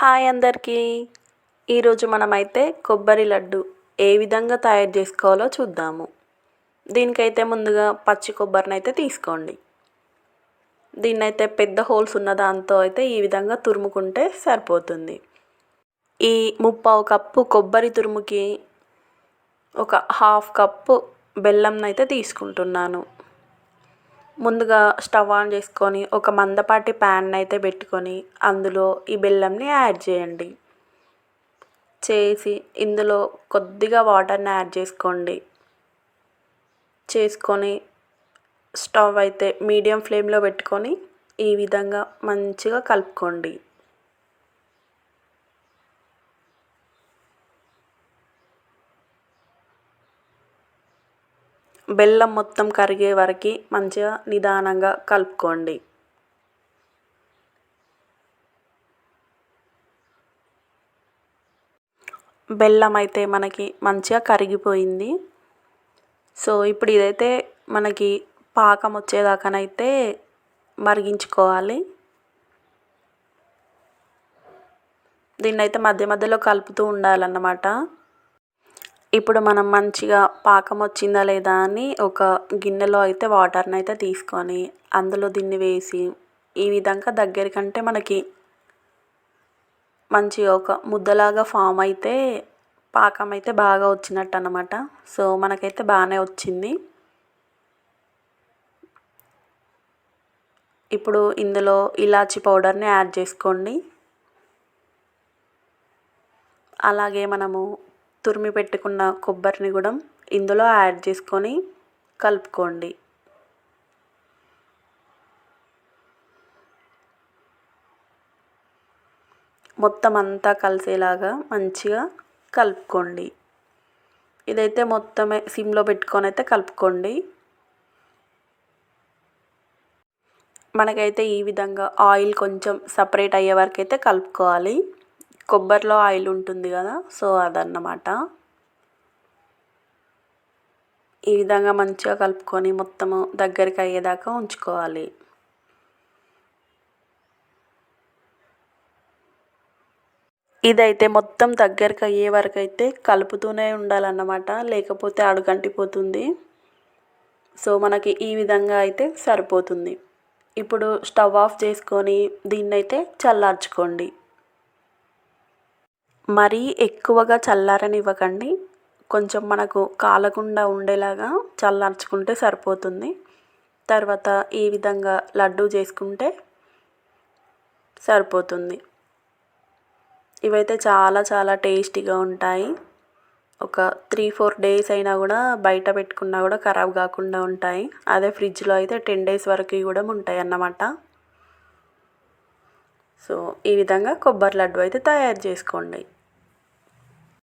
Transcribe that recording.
Hi అందరికీ. ఈరోజు మనమైతే కొబ్బరి లడ్డు ఏ విధంగా తయారు చేసుకోవాలో చూద్దాము. దీనికైతే ముందుగా పచ్చి కొబ్బరినైతే తీసుకోండి. దీన్నైతే పెద్ద హోల్స్ ఉన్న దాంతో అయితే ఈ విధంగా తురుముకుంటే సరిపోతుంది. ఈ 3/4 కప్పు కొబ్బరి తురుముకి ఒక 1/2 కప్పు బెల్లంనైతే తీసుకుంటున్నాను. ముందుగా స్టవ్ ఆన్ చేసుకొని ఒక మందపాటి ప్యాన్ అయితే పెట్టుకొని అందులో ఈ బెల్లంని యాడ్ చేయండి. చేసి ఇందులో కొద్దిగా వాటర్ని యాడ్ చేసుకోండి. చేసుకొని స్టవ్ అయితే మీడియం ఫ్లేమ్లో పెట్టుకొని ఈ విధంగా మంచిగా కలుపుకోండి. బెల్లం మొత్తం కరిగే వరకు మంచిగా నిదానంగా కలుపుకోండి. బెల్లం అయితే మనకి మంచిగా కరిగిపోయింది. సో ఇప్పుడు ఇదైతే మనకి పాకం వచ్చేదాకానైతే మరిగించుకోవాలి. దీన్నైతే మధ్య మధ్యలో కలుపుతూ ఉండాలన్నమాట. ఇప్పుడు మనం మంచిగా పాకం వచ్చిందా లేదా అని ఒక గిన్నెలో అయితే వాటర్ని అయితే తీసుకొని అందులో దీన్ని వేసి ఈ విధంగా దగ్గరికంటే మనకి మంచిగా ఒక ముద్దలాగా ఫామ్ అయితే పాకం అయితే బాగా వచ్చినట్టు అన్నమాట. సో మనకైతే బాగానే వచ్చింది. ఇప్పుడు ఇందులో ఇలాచి పౌడర్ని యాడ్ చేసుకోండి. అలాగే మనము తురిమి పెట్టుకున్న కొబ్బరిని కూడా ఇందులో యాడ్ చేసుకొని కలుపుకోండి. మొత్తం అంతా కలిసేలాగా మంచిగా కలుపుకోండి. ఇదైతే మొత్తమే సిమ్లో పెట్టుకొని అయితే కలుపుకోండి. మనకైతే ఈ విధంగా ఆయిల్ కొంచెం సపరేట్ అయ్యే వరకు అయితే కలుపుకోవాలి. కొబ్బరిలో ఆయిల్ ఉంటుంది కదా, సో అదన్నమాట. ఈ విధంగా మంచిగా కలుపుకొని మొత్తము దగ్గరికి అయ్యేదాకా ఉంచుకోవాలి. ఇదైతే మొత్తం దగ్గరికి అయ్యే వరకు అయితే కలుపుతూనే ఉండాలన్నమాట, లేకపోతే అడుగంటిపోతుంది. సో మనకి ఈ విధంగా అయితే సరిపోతుంది. ఇప్పుడు స్టవ్ ఆఫ్ చేసుకొని దీన్నైతే చల్లార్చుకోండి. మరీ ఎక్కువగా చల్లారనివ్వకండి. కొంచెం మనకు కాలకుండా ఉండేలాగా చల్లార్చుకుంటే సరిపోతుంది. తర్వాత ఈ విధంగా లడ్డు చేసుకుంటే సరిపోతుంది. ఇవైతే చాలా చాలా టేస్టీగా ఉంటాయి. ఒక 3-4 డేస్ అయినా కూడా బయట పెట్టుకున్నా కూడా ఖరాబ్ కాకుండా ఉంటాయి. అదే ఫ్రిడ్జ్లో అయితే 10 డేస్ వరకు కూడా ఉంటాయి అన్నమాట. సో ఈ విధంగా కొబ్బరి లడ్డు అయితే తయారు చేసుకోండి.